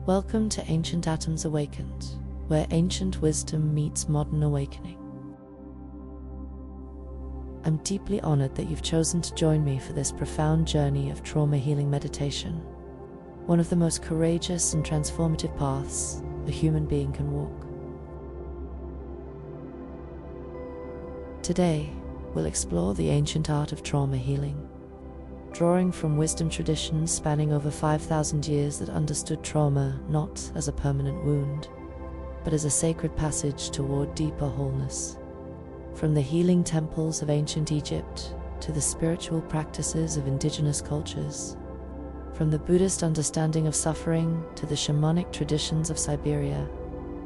Welcome to Ancient Atoms Awakened, where ancient wisdom meets modern awakening. I'm deeply honored that you've chosen to join me for this profound journey of trauma healing meditation, one of the most courageous and transformative paths a human being can walk. Today, we'll explore the ancient art of trauma healing, drawing from wisdom traditions spanning over 5,000 years that understood trauma not as a permanent wound, but as a sacred passage toward deeper wholeness. From the healing temples of ancient Egypt to the spiritual practices of indigenous cultures, from the Buddhist understanding of suffering to the shamanic traditions of Siberia,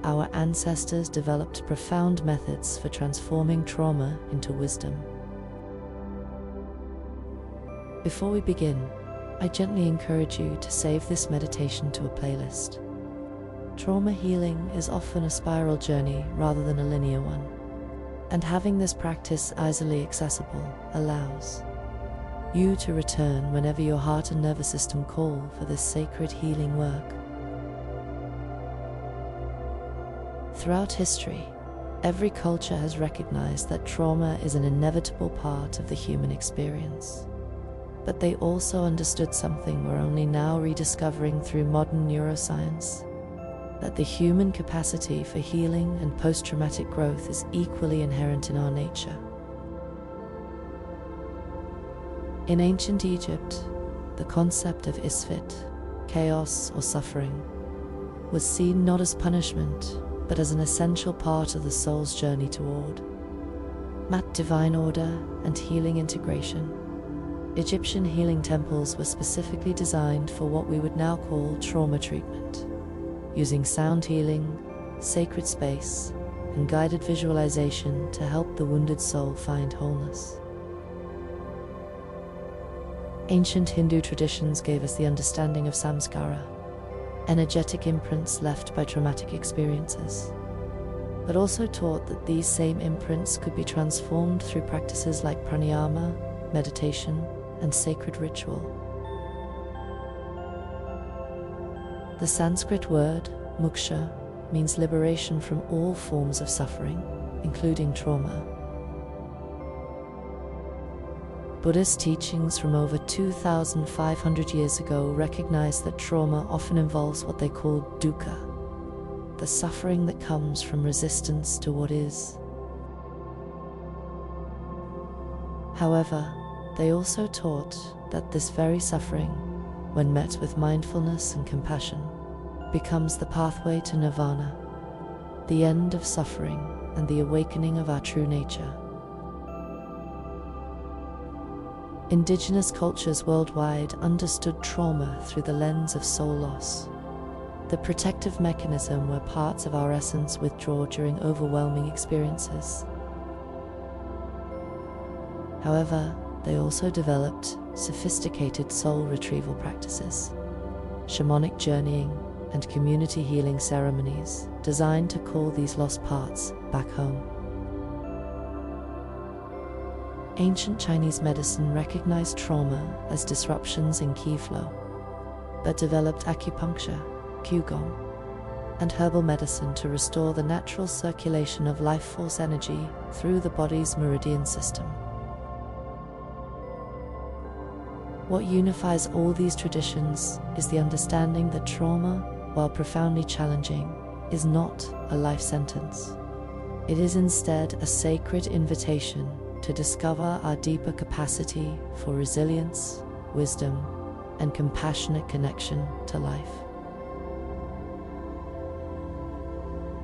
our ancestors developed profound methods for transforming trauma into wisdom. Before we begin, I gently encourage you to save this meditation to a playlist. Trauma healing is often a spiral journey rather than a linear one, and having this practice easily accessible allows you to return whenever your heart and nervous system call for this sacred healing work. Throughout history, every culture has recognized that trauma is an inevitable part of the human experience. But they also understood something we're only now rediscovering through modern neuroscience: that the human capacity for healing and post-traumatic growth is equally inherent in our nature. In ancient Egypt, the concept of isfit, chaos or suffering, was seen not as punishment, but as an essential part of the soul's journey toward divine order and healing integration. Egyptian healing temples were specifically designed for what we would now call trauma treatment, using sound healing, sacred space, and guided visualization to help the wounded soul find wholeness. Ancient Hindu traditions gave us the understanding of samskara, energetic imprints left by traumatic experiences, but also taught that these same imprints could be transformed through practices like pranayama, meditation, and sacred ritual. The Sanskrit word moksha means liberation from all forms of suffering, including trauma. Buddhist teachings from over 2,500 years ago recognized that trauma often involves what they call dukkha, the suffering that comes from resistance to what is. However, they also taught that this very suffering, when met with mindfulness and compassion, becomes the pathway to nirvana, the end of suffering and the awakening of our true nature. Indigenous cultures worldwide understood trauma through the lens of soul loss, the protective mechanism where parts of our essence withdraw during overwhelming experiences. However, they also developed sophisticated soul retrieval practices, shamanic journeying, and community healing ceremonies designed to call these lost parts back home. Ancient Chinese medicine recognized trauma as disruptions in qi flow, but developed acupuncture, qigong, and herbal medicine to restore the natural circulation of life force energy through the body's meridian system. What unifies all these traditions is the understanding that trauma, while profoundly challenging, is not a life sentence. It is instead a sacred invitation to discover our deeper capacity for resilience, wisdom, and compassionate connection to life.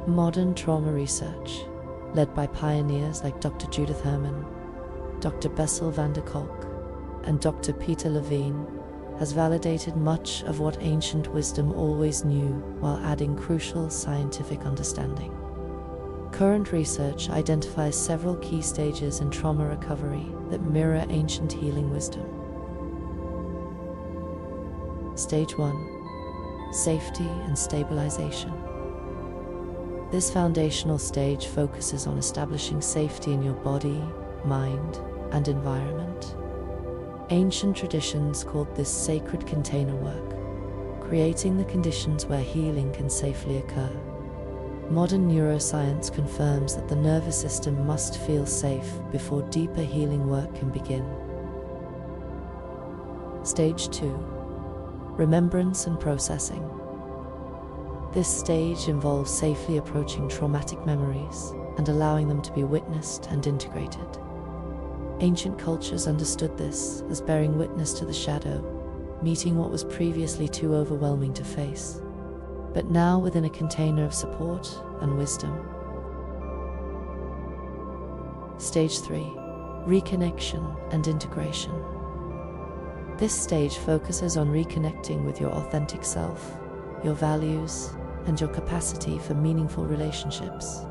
Modern trauma research, led by pioneers like Dr. Judith Herman, Dr. Bessel van der Kolk, and Dr. Peter Levine, has validated much of what ancient wisdom always knew while adding crucial scientific understanding. Current research identifies several key stages in trauma recovery that mirror ancient healing wisdom. Stage 1: Safety and stabilization. This foundational stage focuses on establishing safety in your body, mind, and environment. Ancient traditions called this sacred container work, creating the conditions where healing can safely occur. Modern neuroscience confirms that the nervous system must feel safe before deeper healing work can begin. Stage 2. Remembrance and processing. This stage involves safely approaching traumatic memories and allowing them to be witnessed and integrated. Ancient cultures understood this as bearing witness to the shadow, meeting what was previously too overwhelming to face, but now within a container of support and wisdom. Stage 3. Reconnection and integration. This stage focuses on reconnecting with your authentic self, your values, and your capacity for meaningful relationships.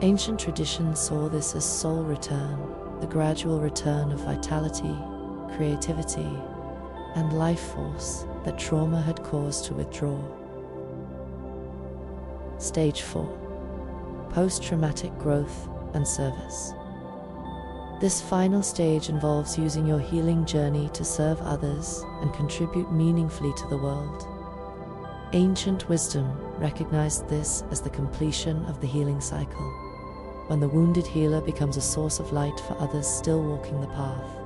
Ancient traditions saw this as soul return, the gradual return of vitality, creativity, and life force that trauma had caused to withdraw. Stage 4. Post-traumatic growth and service. This final stage involves using your healing journey to serve others and contribute meaningfully to the world. Ancient wisdom recognized this as the completion of the healing cycle, when the wounded healer becomes a source of light for others still walking the path.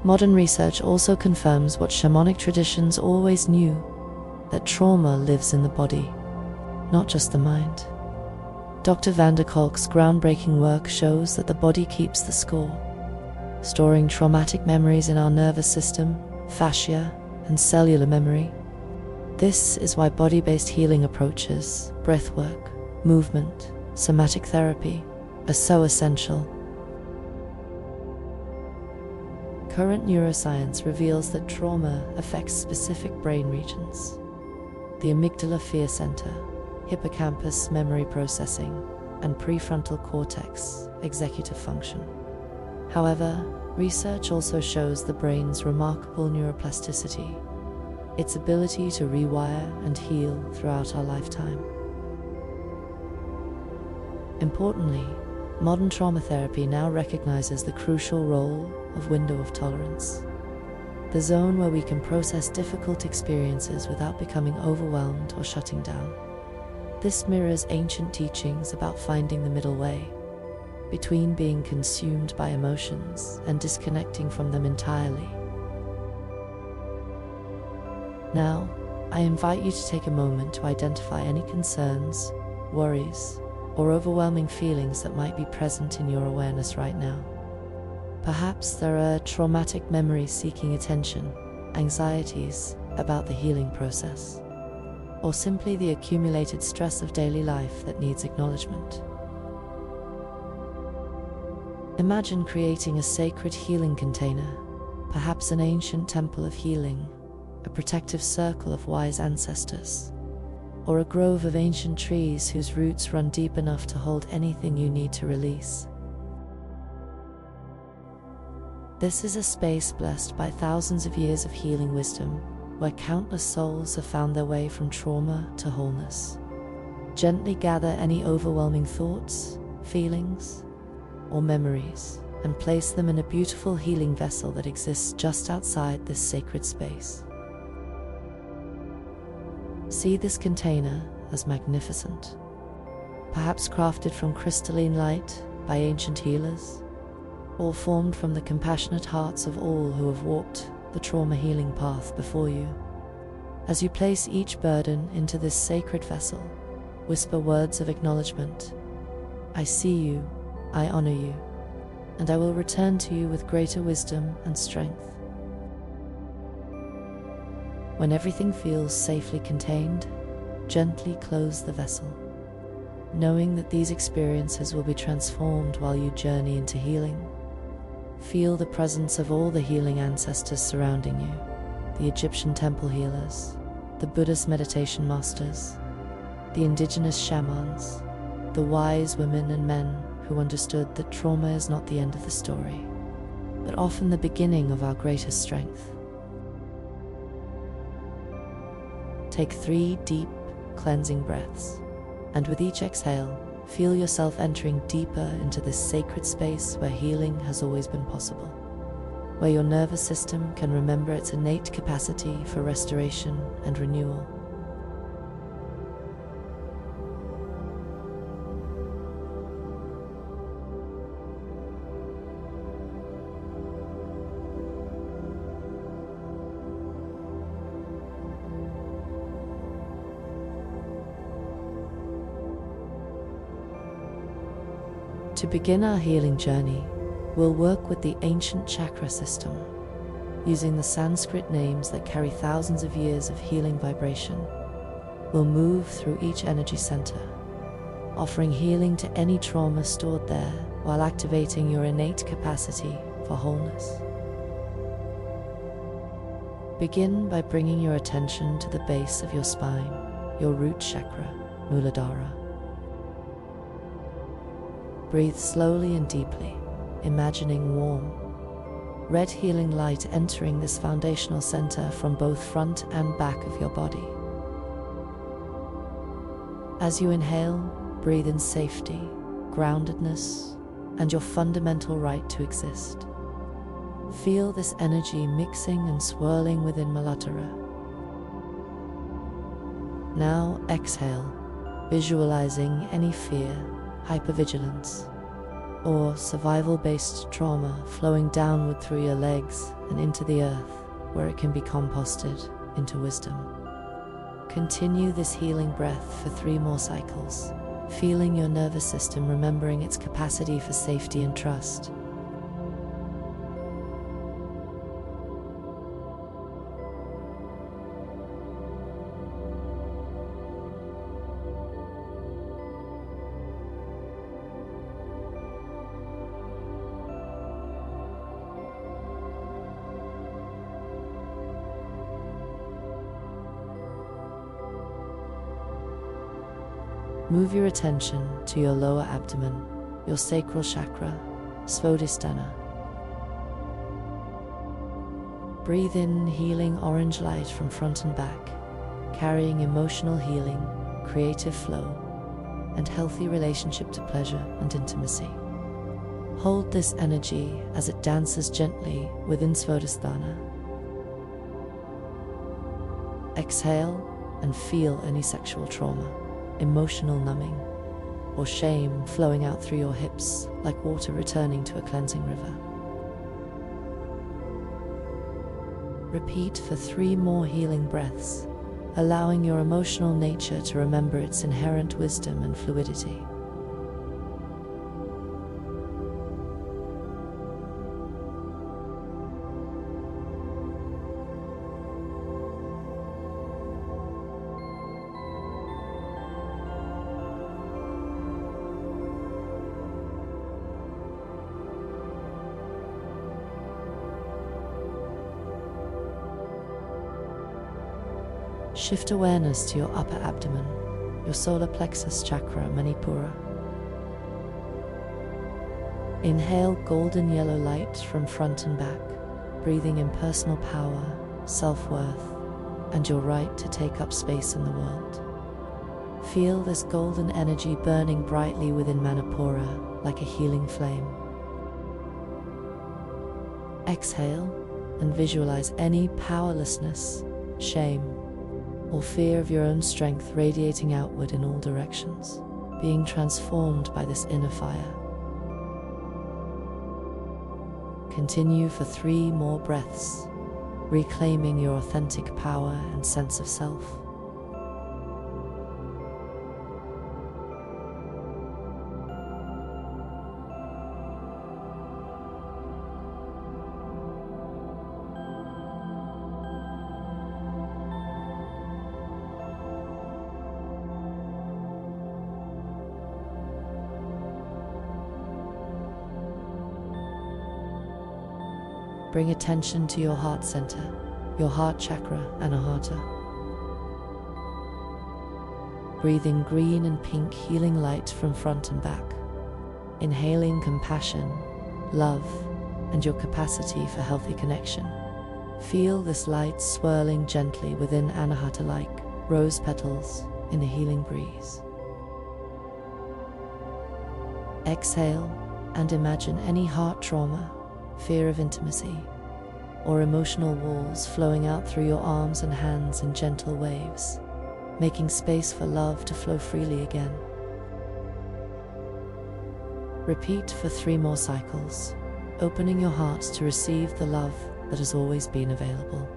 Modern research also confirms what shamanic traditions always knew, that trauma lives in the body, not just the mind. Dr. van der Kolk's groundbreaking work shows that the body keeps the score, storing traumatic memories in our nervous system, fascia, and cellular memory. This is why body-based healing approaches, breathwork, movement, somatic therapy, are so essential. Current neuroscience reveals that trauma affects specific brain regions: the amygdala fear center, hippocampus memory processing, and prefrontal cortex executive function. However, research also shows the brain's remarkable neuroplasticity, its ability to rewire and heal throughout our lifetime. Importantly, modern trauma therapy now recognizes the crucial role of window of tolerance, the zone where we can process difficult experiences without becoming overwhelmed or shutting down. This mirrors ancient teachings about finding the middle way, between being consumed by emotions and disconnecting from them entirely. Now, I invite you to take a moment to identify any concerns, worries, or overwhelming feelings that might be present in your awareness right now. Perhaps there are traumatic memories seeking attention, anxieties about the healing process, or simply the accumulated stress of daily life that needs acknowledgement. Imagine creating a sacred healing container, perhaps an ancient temple of healing, a protective circle of wise ancestors, or a grove of ancient trees whose roots run deep enough to hold anything you need to release. This is a space blessed by thousands of years of healing wisdom, where countless souls have found their way from trauma to wholeness. Gently gather any overwhelming thoughts, feelings, or memories, and place them in a beautiful healing vessel that exists just outside this sacred space. See this container as magnificent, perhaps crafted from crystalline light by ancient healers, or formed from the compassionate hearts of all who have walked the trauma healing path before you. As you place each burden into this sacred vessel, whisper words of acknowledgement. I see you, I honor you, and I will return to you with greater wisdom and strength. When everything feels safely contained, gently close the vessel, knowing that these experiences will be transformed while you journey into healing. Feel the presence of all the healing ancestors surrounding you, the Egyptian temple healers, the Buddhist meditation masters, the indigenous shamans, the wise women and men who understood that trauma is not the end of the story, but often the beginning of our greatest strength. Take 3 deep, cleansing breaths, and with each exhale, feel yourself entering deeper into this sacred space where healing has always been possible. where your nervous system can remember its innate capacity for restoration and renewal. To begin our healing journey, we'll work with the ancient chakra system, using the Sanskrit names that carry thousands of years of healing vibration. We'll move through each energy center, offering healing to any trauma stored there while activating your innate capacity for wholeness. Begin by bringing your attention to the base of your spine, your root chakra, Muladhara. Breathe slowly and deeply, imagining warm, red healing light entering this foundational center from both front and back of your body. As you inhale, breathe in safety, groundedness, and your fundamental right to exist. Feel this energy mixing and swirling within Muladhara. Now exhale, visualizing any fear, hypervigilance, or survival-based trauma flowing downward through your legs and into the earth, where it can be composted into wisdom. Continue this healing breath for 3 more cycles, feeling your nervous system remembering its capacity for safety and trust. Move your attention to your lower abdomen, your sacral chakra, Svadhisthana. Breathe in healing orange light from front and back, carrying emotional healing, creative flow, and healthy relationship to pleasure and intimacy. Hold this energy as it dances gently within Svadhisthana. Exhale and feel any sexual trauma, emotional numbing, or shame flowing out through your hips like water returning to a cleansing river. Repeat for 3 more healing breaths, allowing your emotional nature to remember its inherent wisdom and fluidity. Shift awareness to your upper abdomen, your solar plexus chakra, Manipura. Inhale golden yellow light from front and back, breathing in personal power, self-worth, and your right to take up space in the world. Feel this golden energy burning brightly within Manipura like a healing flame. Exhale and visualize any powerlessness, shame, or fear of your own strength radiating outward in all directions, being transformed by this inner fire. Continue for 3 more breaths, reclaiming your authentic power and sense of self. Bring attention to your heart center, your heart chakra, Anahata. Breathe in green and pink healing light from front and back, inhaling compassion, love, and your capacity for healthy connection. Feel this light swirling gently within Anahata like rose petals in a healing breeze. Exhale and imagine any heart trauma, fear of intimacy, or emotional walls flowing out through your arms and hands in gentle waves, making space for love to flow freely again. Repeat for 3 more cycles, opening your heart to receive the love that has always been available.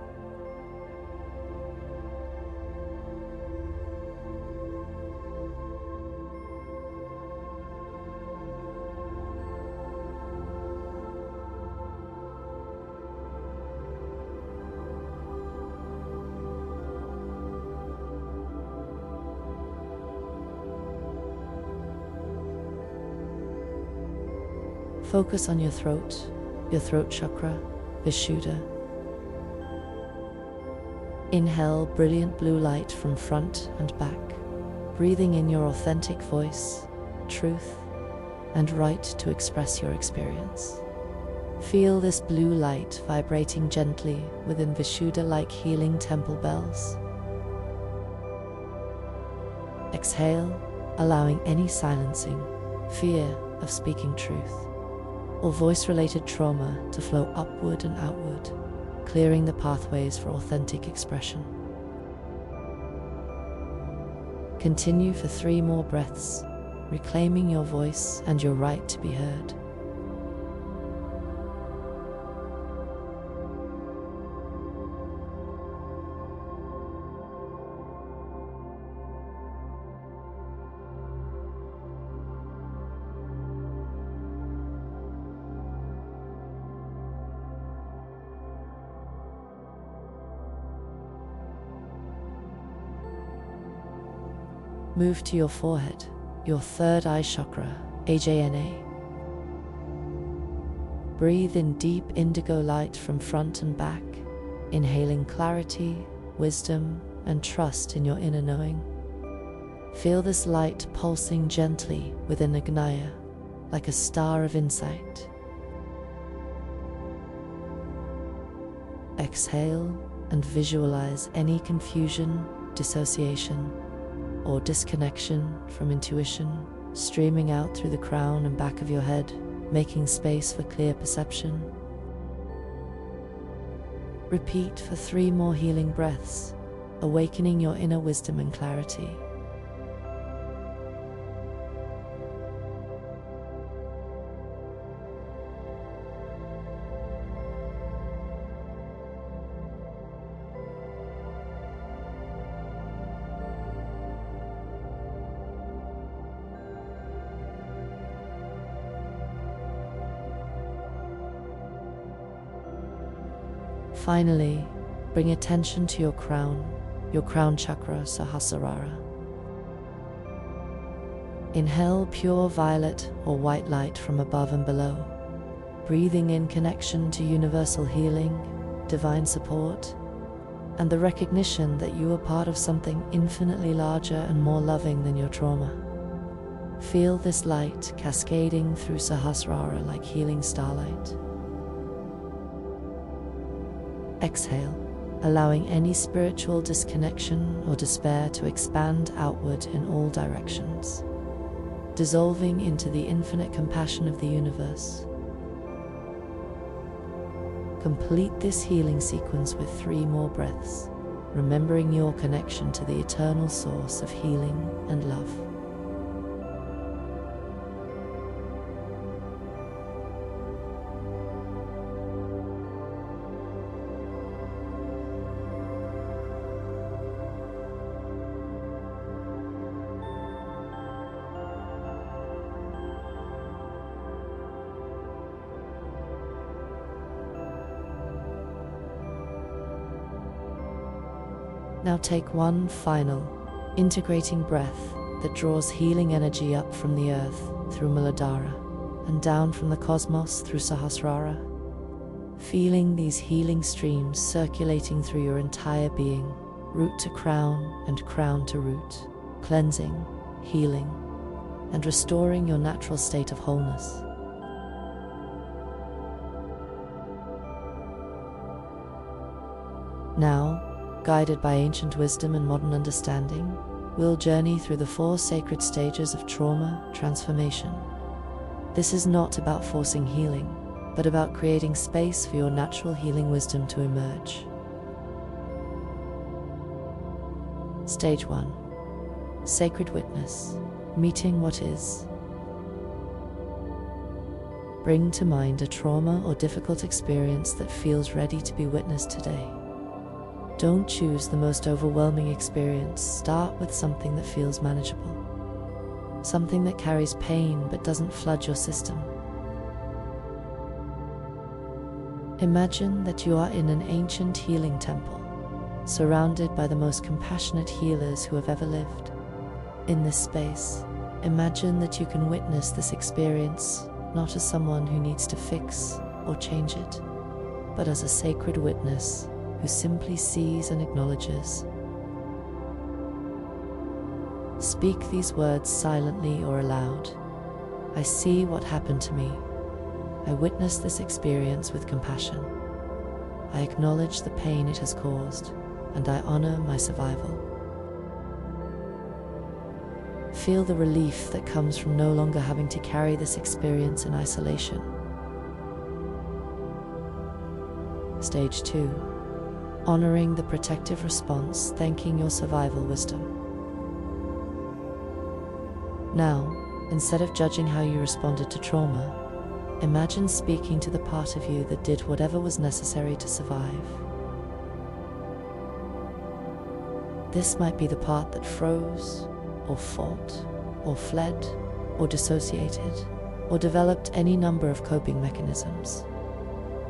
Focus on your throat chakra, Vishuddha. Inhale brilliant blue light from front and back, breathing in your authentic voice, truth, and right to express your experience. Feel this blue light vibrating gently within Vishuddha-like healing temple bells. Exhale, allowing any silencing, fear of speaking truth, or voice-related trauma to flow upward and outward, clearing the pathways for authentic expression. Continue for 3 more breaths, reclaiming your voice and your right to be heard. Move to your forehead, your 3rd eye chakra, Ajna. Breathe in deep indigo light from front and back, inhaling clarity, wisdom, and trust in your inner knowing. Feel this light pulsing gently within Ajna, like a star of insight. Exhale and visualize any confusion, dissociation, or disconnection from intuition streaming out through the crown and back of your head, making space for clear perception. Repeat for 3 more healing breaths, awakening your inner wisdom and clarity. Finally, bring attention to your crown chakra, Sahasrara. Inhale pure violet or white light from above and below, breathing in connection to universal healing, divine support, and the recognition that you are part of something infinitely larger and more loving than your trauma. Feel this light cascading through Sahasrara like healing starlight. Exhale, allowing any spiritual disconnection or despair to expand outward in all directions, dissolving into the infinite compassion of the universe. Complete this healing sequence with 3 more breaths, remembering your connection to the eternal source of healing and love. Now take one final, integrating breath that draws healing energy up from the earth through Muladhara and down from the cosmos through Sahasrara, feeling these healing streams circulating through your entire being, root to crown and crown to root, cleansing, healing, and restoring your natural state of wholeness. Now, guided by ancient wisdom and modern understanding, we'll journey through the 4 sacred stages of trauma transformation. This is not about forcing healing, but about creating space for your natural healing wisdom to emerge. Stage 1. Sacred witness, meeting what is. Bring to mind a trauma or difficult experience that feels ready to be witnessed today. Don't choose the most overwhelming experience. Start with something that feels manageable. Something that carries pain but doesn't flood your system. Imagine that you are in an ancient healing temple, surrounded by the most compassionate healers who have ever lived. In this space, imagine that you can witness this experience not as someone who needs to fix or change it, but as a sacred witness who simply sees and acknowledges. Speak these words silently or aloud. I see what happened to me. I witness this experience with compassion. I acknowledge the pain it has caused, and I honor my survival. Feel the relief that comes from no longer having to carry this experience in isolation. Stage 2. Honoring the protective response, thanking your survival wisdom. Now, instead of judging how you responded to trauma, imagine speaking to the part of you that did whatever was necessary to survive. This might be the part that froze, or fought, or fled, or dissociated, or developed any number of coping mechanisms.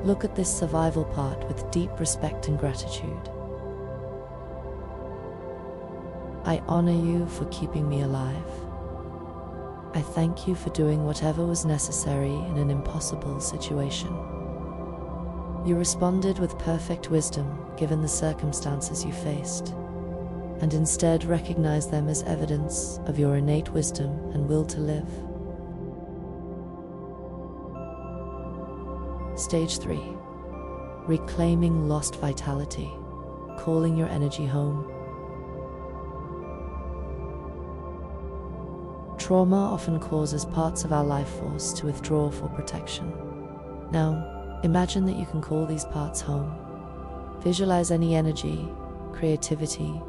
Look at this survival part with deep respect and gratitude. I honor you for keeping me alive. I thank you for doing whatever was necessary in an impossible situation. You responded with perfect wisdom given the circumstances you faced, and instead recognize them as evidence of your innate wisdom and will to live. Stage 3. Reclaiming lost vitality, calling your energy home. Trauma often causes parts of our life force to withdraw for protection. Now, imagine that you can call these parts home. Visualize any energy, creativity,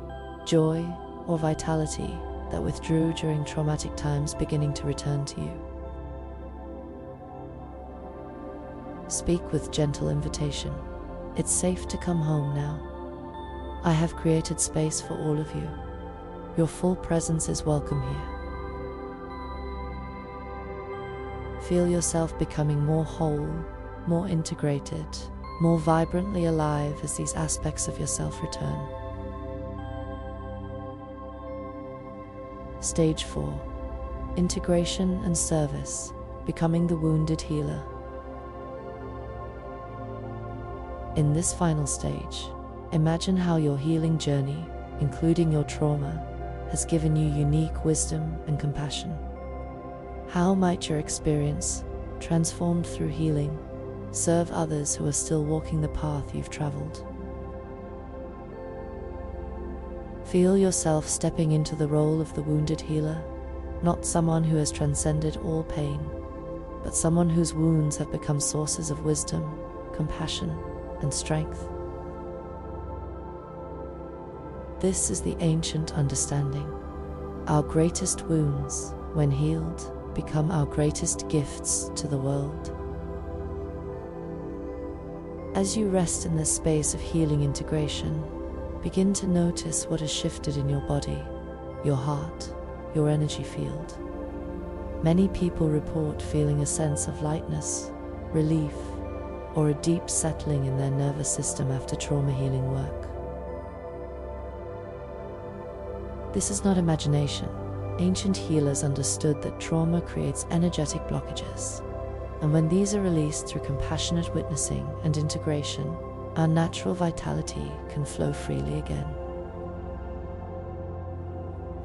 joy, or vitality that withdrew during traumatic times beginning to return to you. Speak with gentle invitation. It's safe to come home now. I have created space for all of you. Your full presence is welcome here. Feel yourself becoming more whole, more integrated, more vibrantly alive as these aspects of yourself return. Stage 4. Integration and service, becoming the wounded healer. In this final stage, imagine how your healing journey, including your trauma, has given you unique wisdom and compassion. How might your experience, transformed through healing, serve others who are still walking the path you've traveled? Feel yourself stepping into the role of the wounded healer, not someone who has transcended all pain, but someone whose wounds have become sources of wisdom, compassion, and strength. This is the ancient understanding. Our greatest wounds, when healed, become our greatest gifts to the world. As you rest in this space of healing integration, begin to notice what has shifted in your body, your heart, your energy field. Many people report feeling a sense of lightness, relief, or a deep settling in their nervous system after trauma healing work. This is not imagination. Ancient healers understood that trauma creates energetic blockages, and when these are released through compassionate witnessing and integration, our natural vitality can flow freely again.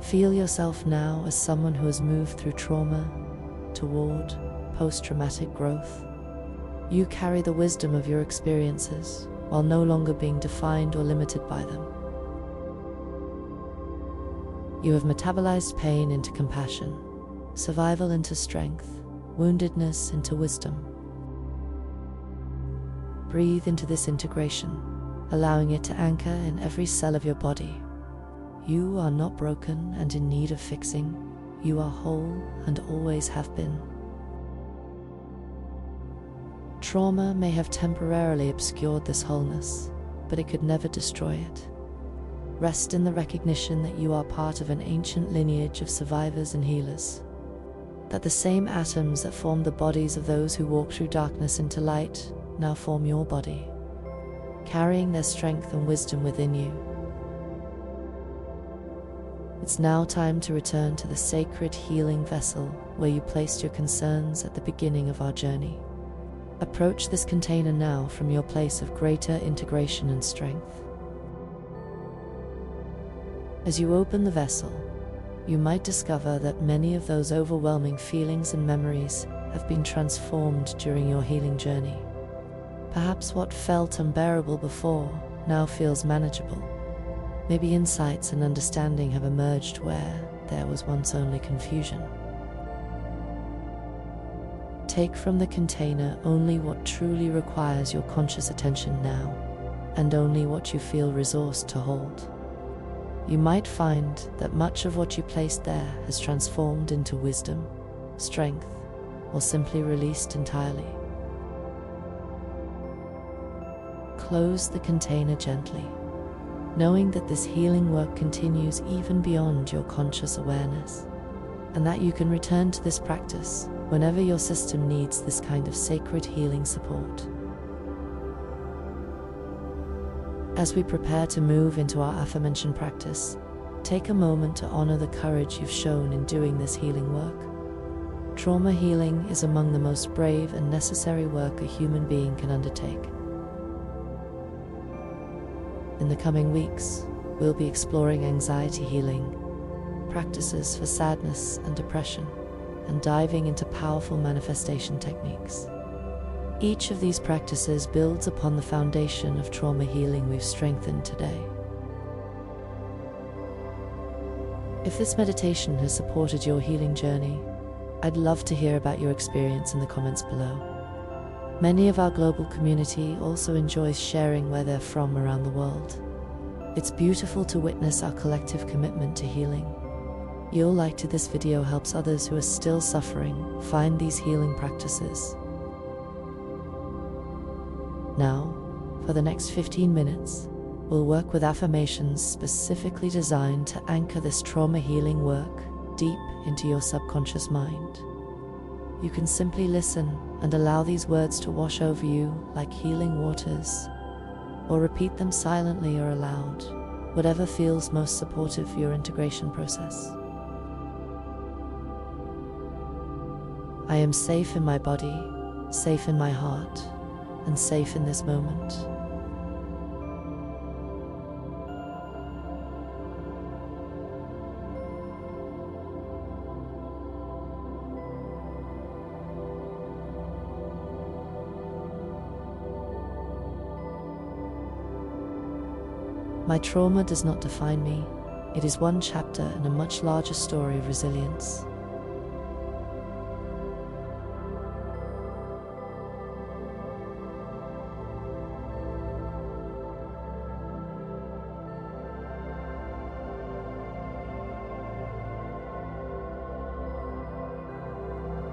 Feel yourself now as someone who has moved through trauma toward post-traumatic growth. You carry the wisdom of your experiences while no longer being defined or limited by them. You have metabolized pain into compassion, survival into strength, woundedness into wisdom. Breathe into this integration, allowing it to anchor in every cell of your body. You are not broken and in need of fixing. You are whole and always have been. Trauma may have temporarily obscured this wholeness, but it could never destroy it. Rest in the recognition that you are part of an ancient lineage of survivors and healers, that the same atoms that formed the bodies of those who walked through darkness into light now form your body, carrying their strength and wisdom within you. It's now time to return to the sacred healing vessel where you placed your concerns at the beginning of our journey. Approach this container now from your place of greater integration and strength. As you open the vessel, you might discover that many of those overwhelming feelings and memories have been transformed during your healing journey. Perhaps what felt unbearable before now feels manageable. Maybe insights and understanding have emerged where there was once only confusion. Take from the container only what truly requires your conscious attention now, and only what you feel resourced to hold. You might find that much of what you placed there has transformed into wisdom, strength, or simply released entirely. Close the container gently, knowing that this healing work continues even beyond your conscious awareness, and that you can return to this practice whenever your system needs this kind of sacred healing support. As we prepare to move into our aforementioned practice, take a moment to honor the courage you've shown in doing this healing work. Trauma healing is among the most brave and necessary work a human being can undertake. In the coming weeks, we'll be exploring anxiety healing, practices for sadness and depression, and diving into powerful manifestation techniques. Each of these practices builds upon the foundation of trauma healing we've strengthened today. If this meditation has supported your healing journey, I'd love to hear about your experience in the comments below. Many of our global community also enjoys sharing where they're from around the world. It's beautiful to witness our collective commitment to healing. Your like to this video helps others who are still suffering find these healing practices. Now, for the next 15 minutes, we'll work with affirmations specifically designed to anchor this trauma healing work deep into your subconscious mind. You can simply listen and allow these words to wash over you like healing waters, or repeat them silently or aloud, whatever feels most supportive for your integration process. I am safe in my body, safe in my heart, and safe in this moment. My trauma does not define me. It is one chapter in a much larger story of resilience.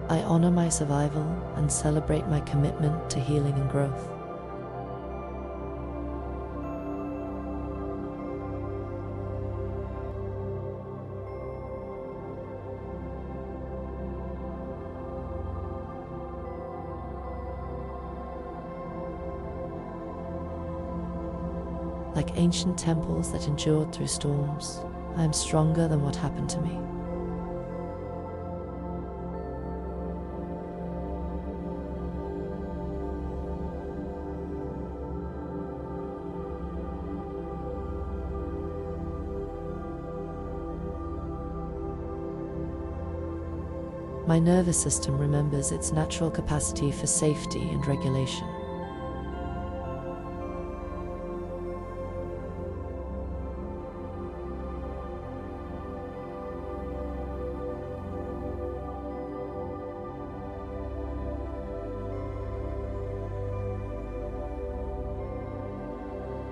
I honor my survival and celebrate my commitment to healing and growth. Like ancient temples that endured through storms, I am stronger than what happened to me. My nervous system remembers its natural capacity for safety and regulation.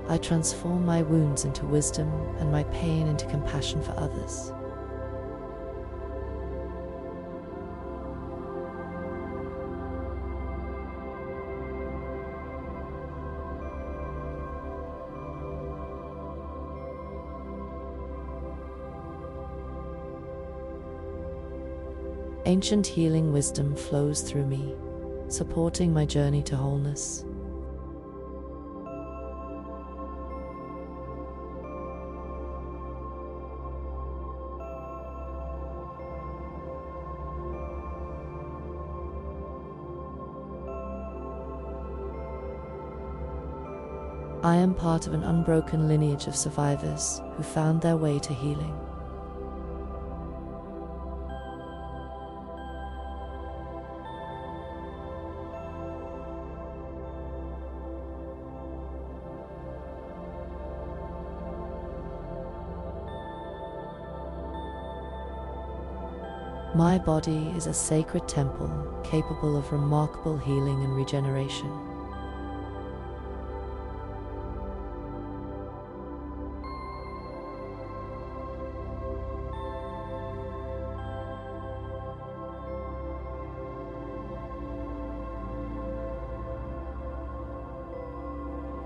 I transform my wounds into wisdom and my pain into compassion for others. Ancient healing wisdom flows through me, supporting my journey to wholeness. I am part of an unbroken lineage of survivors who found their way to healing. My body is a sacred temple capable of remarkable healing and regeneration.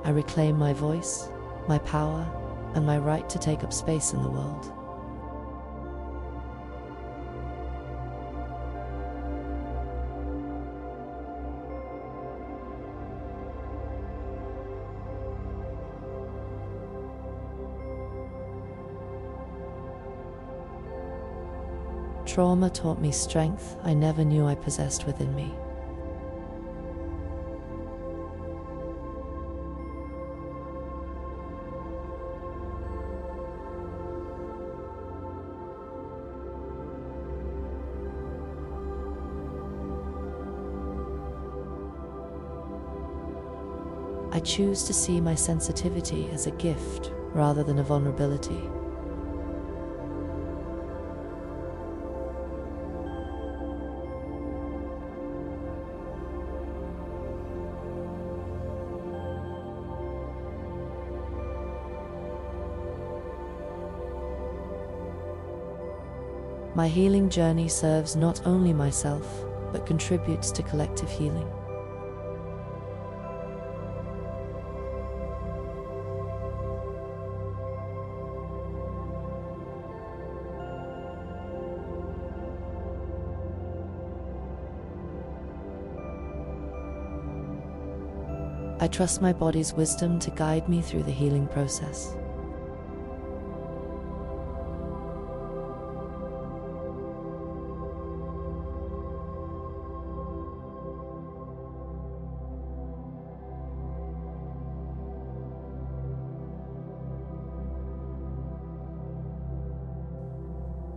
I reclaim my voice, my power, and my right to take up space in the world. Trauma taught me strength I never knew I possessed within me. I choose to see my sensitivity as a gift rather than a vulnerability. My healing journey serves not only myself, but contributes to collective healing. I trust my body's wisdom to guide me through the healing process.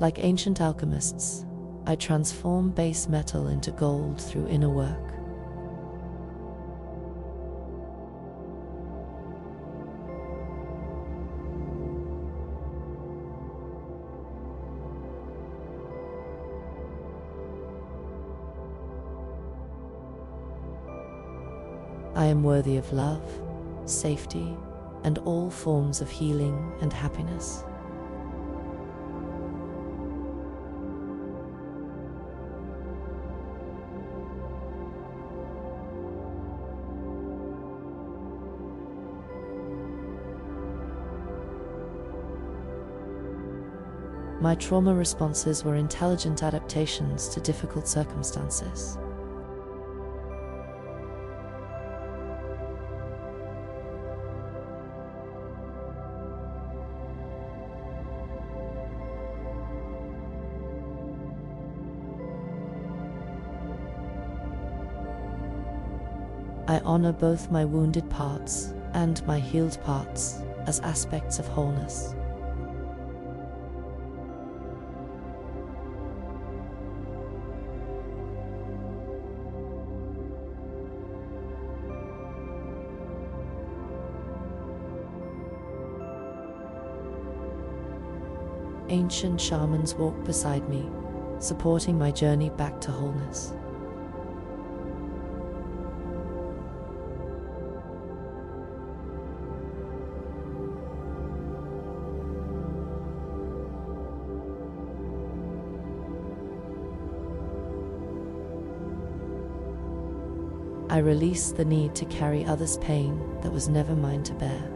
Like ancient alchemists, I transform base metal into gold through inner work. I am worthy of love, safety, and all forms of healing and happiness. My trauma responses were intelligent adaptations to difficult circumstances. I honor both my wounded parts and my healed parts as aspects of wholeness. Ancient shamans walk beside me, supporting my journey back to wholeness. I release the need to carry others' pain that was never mine to bear.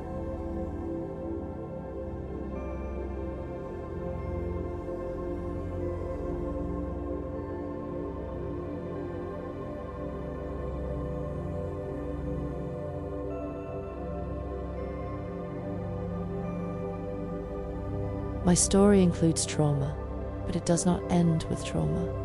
My story includes trauma, but it does not end with trauma.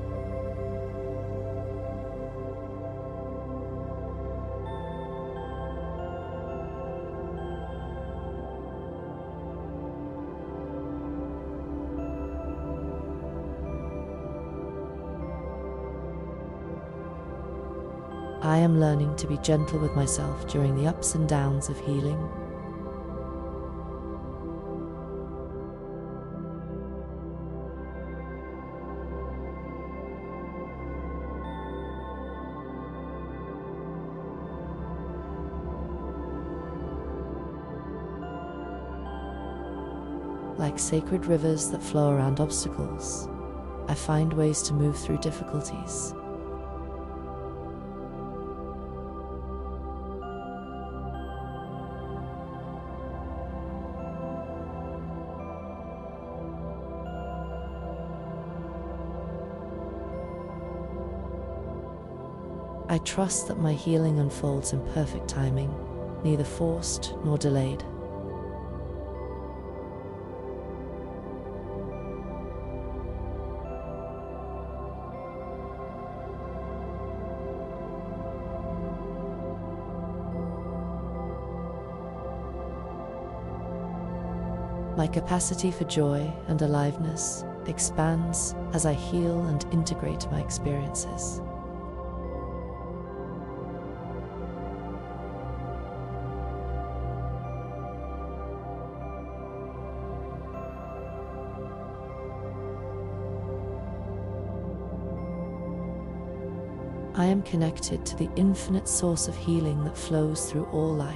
I am learning to be gentle with myself during the ups and downs of healing. Like sacred rivers that flow around obstacles, I find ways to move through difficulties. I trust that my healing unfolds in perfect timing, neither forced nor delayed. My capacity for joy and aliveness expands as I heal and integrate my experiences. I am connected to the infinite source of healing that flows through all life.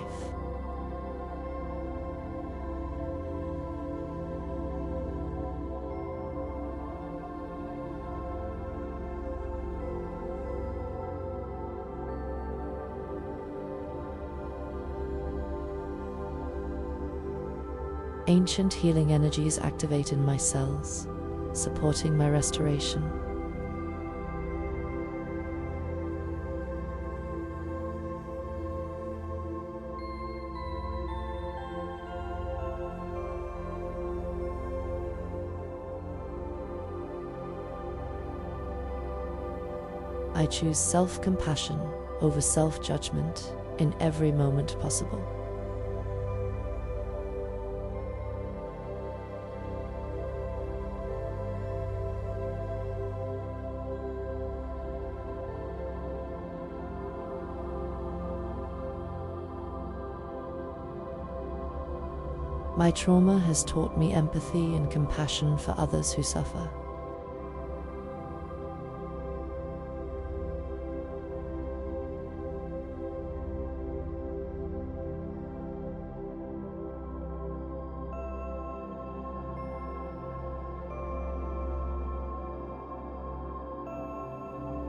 Ancient healing energies activate in my cells, supporting my restoration. I choose self-compassion over self-judgment in every moment possible. My trauma has taught me empathy and compassion for others who suffer.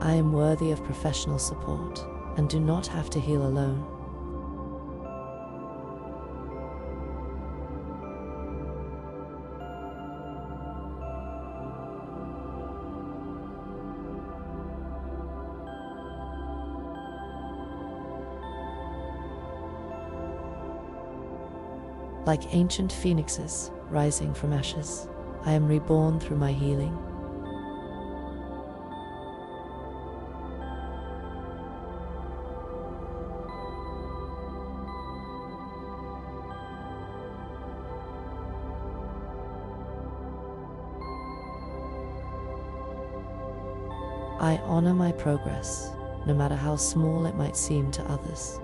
I am worthy of professional support and do not have to heal alone. Like ancient phoenixes rising from ashes, I am reborn through my healing. I honor my progress, no matter how small it might seem to others.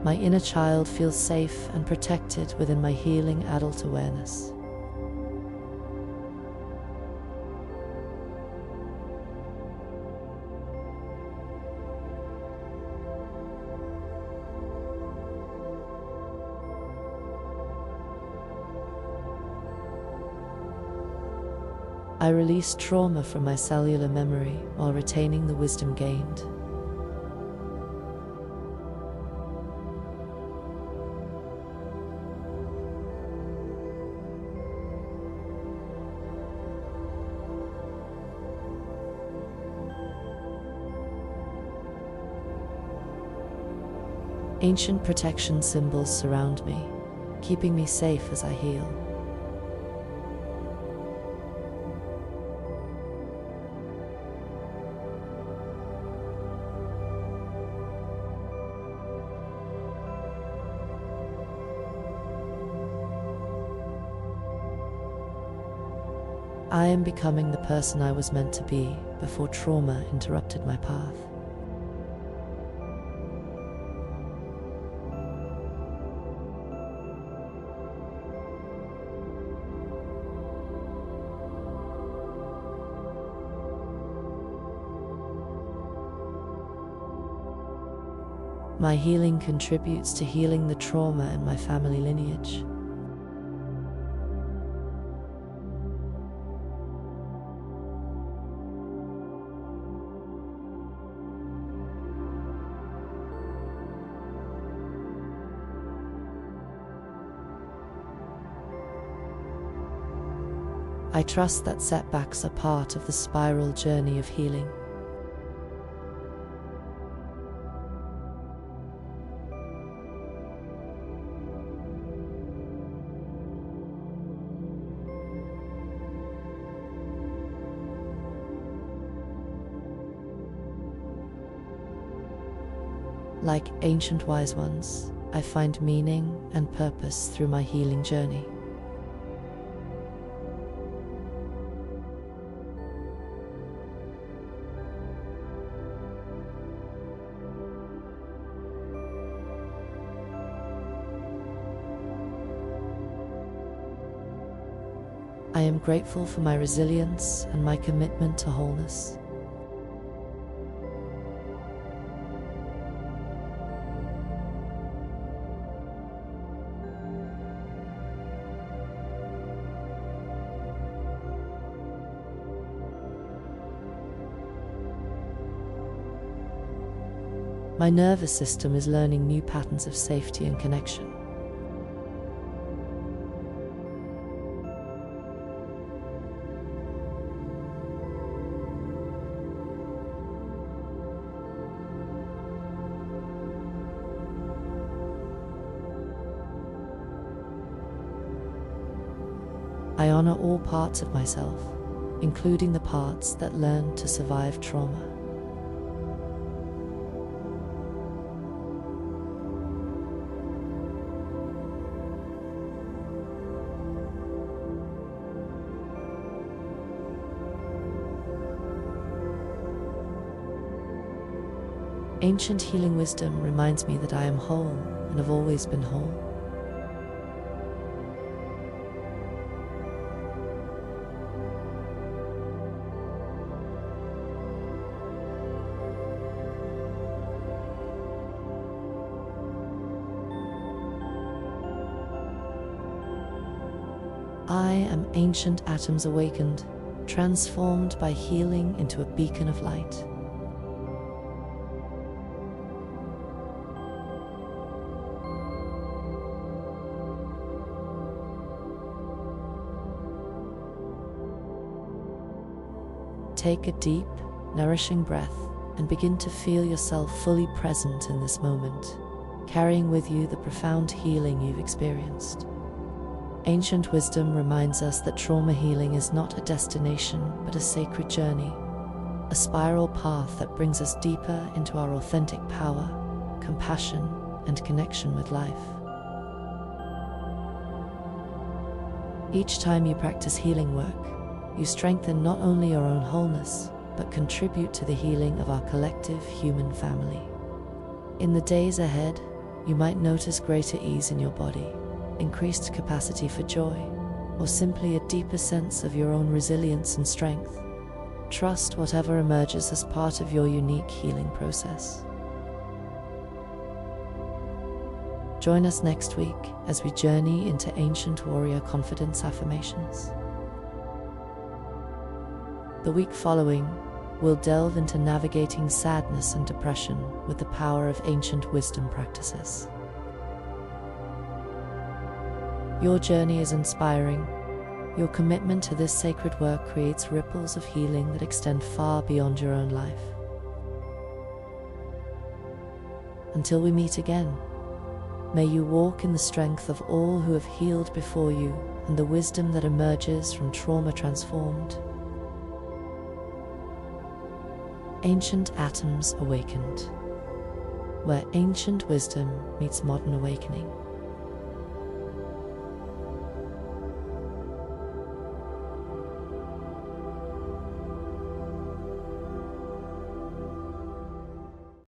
My inner child feels safe and protected within my healing adult awareness. I release trauma from my cellular memory while retaining the wisdom gained. Ancient protection symbols surround me, keeping me safe as I heal. I am becoming the person I was meant to be before trauma interrupted my path. My healing contributes to healing the trauma in my family lineage. I trust that setbacks are part of the spiral journey of healing. Like ancient wise ones, I find meaning and purpose through my healing journey. I am grateful for my resilience and my commitment to wholeness. My nervous system is learning new patterns of safety and connection. I honor all parts of myself, including the parts that learn to survive trauma. Ancient healing wisdom reminds me that I am whole and have always been whole. I am ancient atoms awakened, transformed by healing into a beacon of light. Take a deep, nourishing breath and begin to feel yourself fully present in this moment, carrying with you the profound healing you've experienced. Ancient wisdom reminds us that trauma healing is not a destination, but a sacred journey, a spiral path that brings us deeper into our authentic power, compassion, and connection with life. Each time you practice healing work, you strengthen not only your own wholeness, but contribute to the healing of our collective human family. In the days ahead, you might notice greater ease in your body, increased capacity for joy, or simply a deeper sense of your own resilience and strength. Trust whatever emerges as part of your unique healing process. Join us next week as we journey into ancient warrior confidence affirmations. The week following, we'll delve into navigating sadness and depression with the power of ancient wisdom practices. Your journey is inspiring. Your commitment to this sacred work creates ripples of healing that extend far beyond your own life. Until we meet again, may you walk in the strength of all who have healed before you and the wisdom that emerges from trauma transformed. Ancient Atoms Awakened, where ancient wisdom meets modern awakening.